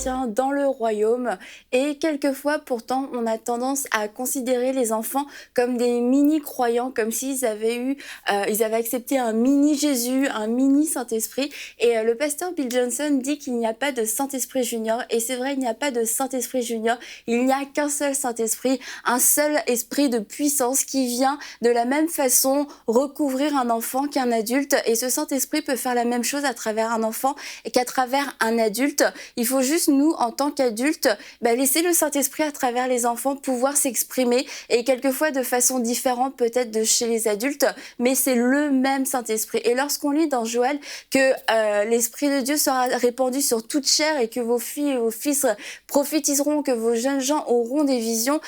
chrétiens dans le royaume et quelquefois pourtant on a tendance à considérer les enfants comme des mini-croyants, comme s'ils avaient ils avaient accepté un mini-Jésus, un mini-Saint-Esprit. Et le pasteur Bill Johnson dit qu'il n'y a pas de Saint-Esprit junior, et c'est vrai, il n'y a pas de Saint-Esprit junior, il n'y a qu'un seul Saint-Esprit, un seul esprit de puissance qui vient de la même façon recouvrir un enfant qu'un adulte, et ce Saint-Esprit peut faire la même chose à travers un enfant et qu'à travers un adulte. Il faut juste, nous, en tant qu'adultes, laisser le Saint-Esprit à travers les enfants pouvoir s'exprimer, et quelquefois de façon différente peut-être de chez les adultes, mais c'est le même Saint-Esprit. Et lorsqu'on lit dans Joël que l'Esprit de Dieu sera répandu sur toute chair et que vos filles et vos fils prophétiseront, que vos jeunes gens auront des visions,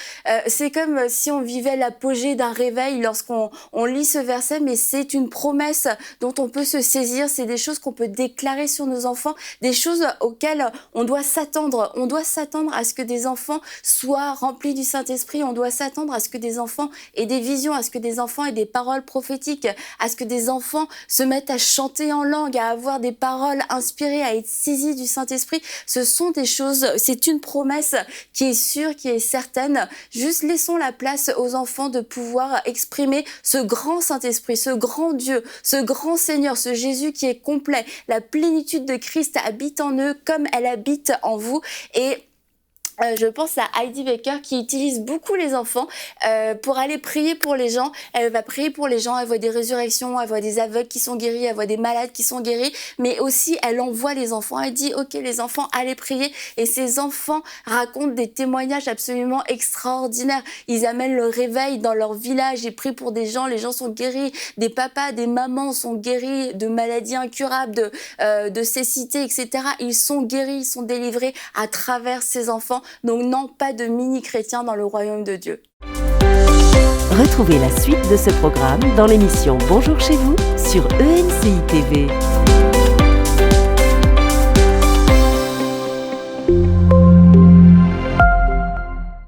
c'est comme si on vivait l'apogée d'un réveil lorsqu'on lit ce verset, mais c'est une promesse dont on peut se saisir, c'est des choses qu'on peut déclarer sur nos enfants, des choses auxquelles on doit s'attendre. On doit s'attendre à ce que des enfants soient remplis du Saint-Esprit, on doit s'attendre à ce que des enfants aient des visions, à ce que des enfants aient des paroles prophétiques, à ce que des enfants se mettent à chanter en langue, à avoir des paroles inspirées, à être saisis du Saint-Esprit. Ce sont des choses, c'est une promesse qui est sûre, qui est certaine. Juste laissons la place aux enfants de pouvoir exprimer ce grand Saint-Esprit, ce grand Dieu, ce grand Seigneur, ce Jésus qui est complet. La plénitude de Christ habite en eux comme elle habite en vous. Et je pense à Heidi Baker qui utilise beaucoup les enfants pour aller prier pour les gens. Elle va prier pour les gens, elle voit des résurrections, elle voit des aveugles qui sont guéris, elle voit des malades qui sont guéris, mais aussi elle envoie les enfants. Elle dit ok les enfants, allez prier, et ces enfants racontent des témoignages absolument extraordinaires. Ils amènent le réveil dans leur village, ils prient pour des gens, les gens sont guéris, des papas, des mamans sont guéris de maladies incurables, de cécité, etc. Ils sont guéris, ils sont délivrés à travers ces enfants. Donc non, pas de mini-chrétiens dans le royaume de Dieu. Retrouvez la suite de ce programme dans l'émission Bonjour chez vous sur EMCI TV.